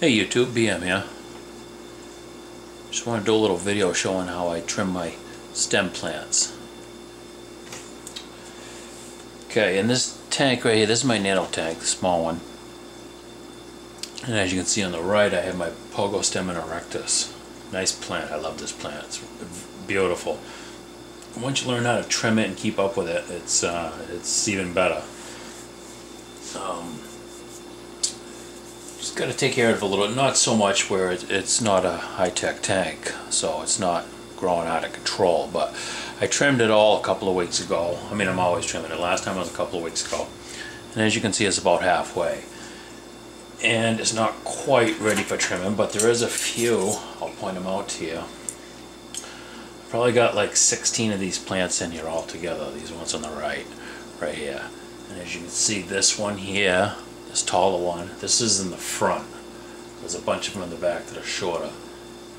Hey YouTube, BM here. Just want to do a little video showing how I trim my stem plants. Okay, in this tank right here, this is my nano tank, the small one. And as you can see on the right, I have my Pogo Stem erectus. Nice plant, I love this plant, it's beautiful. Once you learn how to trim it and keep up with it, it's even better. Just got to take care of it a little, not so much where it's not a high-tech tank, so it's not growing out of control, but I trimmed it all a couple of weeks ago. I mean, I'm always trimming it. Last time was a couple of weeks ago. And as you can see, it's about halfway. And it's not quite ready for trimming, but there is a few. I'll point them out to you. Probably got like 16 of these plants in here all together. These ones on the right here. And as you can see, this one here, this taller one, this is in the front. There's a bunch of them in the back that are shorter.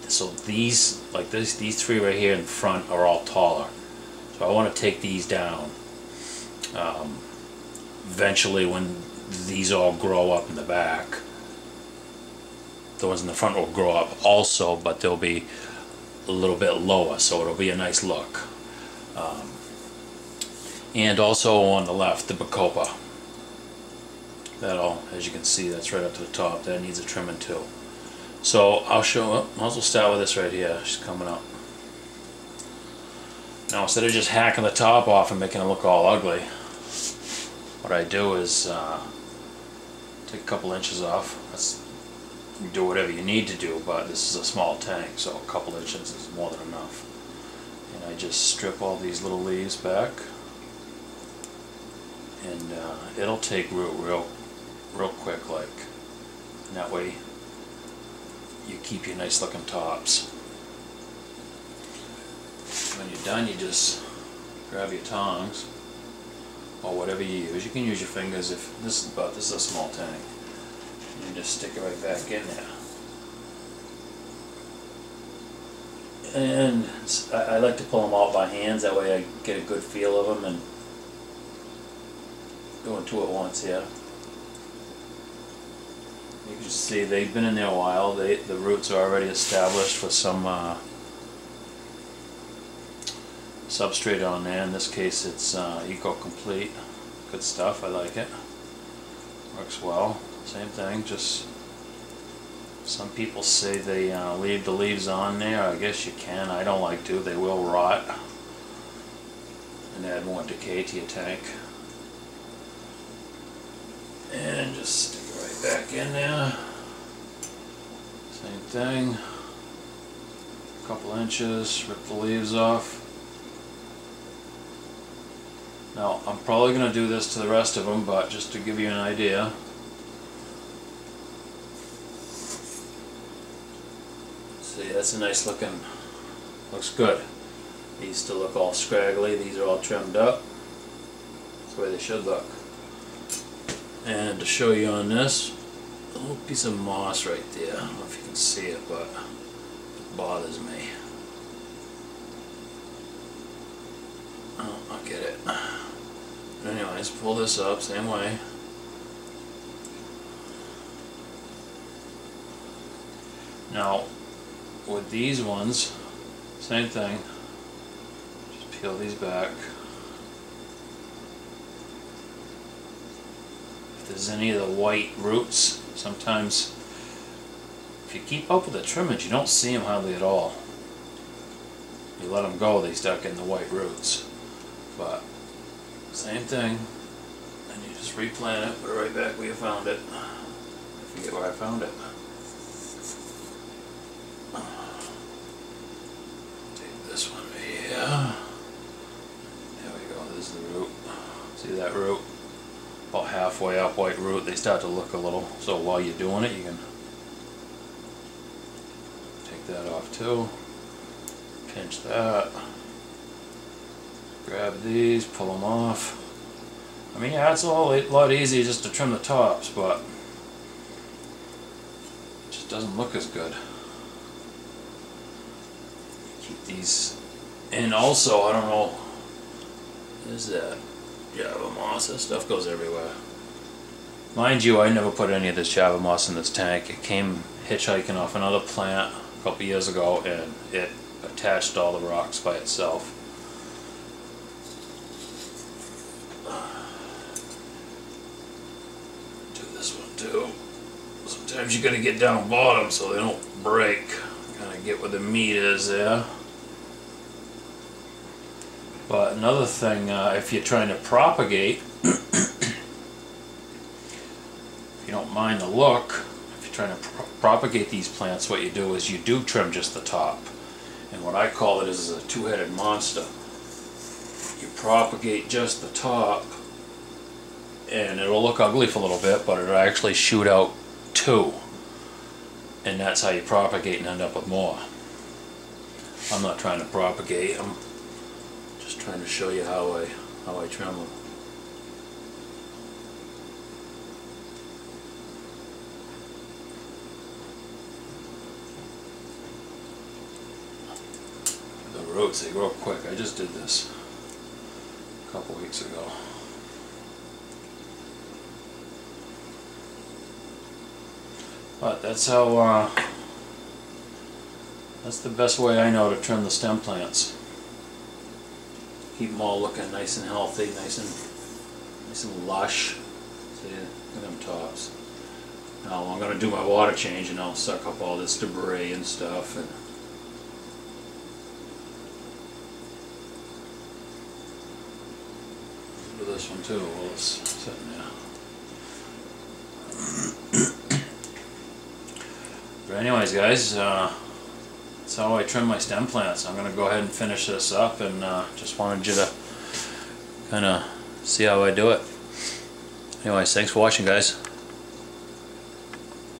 So these, like these three right here in the front are all taller. So I want to take these down. Eventually, when these all grow up in the back, the ones in the front will grow up also, but they'll be a little bit lower, so it'll be a nice look. And also on the left, the Bacopa. That'll, as you can see, that's right up to the top. That needs a trimming too. So I'll show up. Might as well start with this right here. She's coming up. Now instead of just hacking the top off and making it look all ugly, what I do is take a couple inches off. You do whatever you need to do, but this is a small tank, so a couple inches is more than enough. And I just strip all these little leaves back, and it'll take root real quick, like, and that way you keep your nice looking tops. When you're done, you just grab your tongs or whatever you use. You can use your fingers if this is a small tank. You just stick it right back in there. And I like to pull them out by hands, that way I get a good feel of them and doing two at once here. You can see they've been in there a while. The roots are already established with some substrate on there. In this case it's Eco Complete. Good stuff, I like it. Works well. Same thing, just some people say they leave the leaves on there. I guess you can. I don't like to. They will rot and add more decay to your tank. And just stick it right back in there. Same thing. A couple inches, rip the leaves off. Now, I'm probably going to do this to the rest of them, but just to give you an idea. See, that's a nice looking, looks good. These still look all scraggly. These are all trimmed up. That's the way they should look. And to show you on this, a little piece of moss right there. I don't know if you can see it, but it bothers me. Oh, I'll get it. But anyways, pull this up, same way. Now, with these ones, same thing. Just peel these back. If there's any of the white roots, sometimes if you keep up with the trimmage, you don't see them hardly at all. You let them go, they start getting the white roots. But same thing, and you just replant it, put it right back where you found it. I forget where I found it. Take this one right here. There we go, there's the root. See that root? About halfway up, white root. They start to look a little, so while you're doing it, you can take that off too. Pinch that. Grab these, pull them off. I mean, yeah, it's a lot easier just to trim the tops, but it just doesn't look as good. Keep these, and also, I don't know, is that Java moss? That stuff goes everywhere. Mind you, I never put any of this Java moss in this tank. It came hitchhiking off another plant a couple years ago, and it attached all the rocks by itself. Do this one too. Sometimes you gotta get down bottom so they don't break. Kind of get where the meat is there. But another thing, if you're trying to propagate, if you don't mind the look, if you're trying to propagate these plants, what you do is you do trim just the top. And what I call it is a two-headed monster. You propagate just the top, and it'll look ugly for a little bit, but it'll actually shoot out two. And that's how you propagate and end up with more. I'm not trying to propagate, I'm just trying to show you how I trim them. The roots, they grow quick. I just did this a couple weeks ago. But that's how, that's the best way I know to trim the stem plants. Keep them all looking nice and healthy, nice and lush. See, look at them tops. Now I'm going to do my water change, and I'll suck up all this debris and stuff. And do this one too while it's sitting there. But anyways, guys, that's how I trim my stem plants. I'm going to go ahead and finish this up, and just wanted you to kind of see how I do it. Anyways, thanks for watching, guys.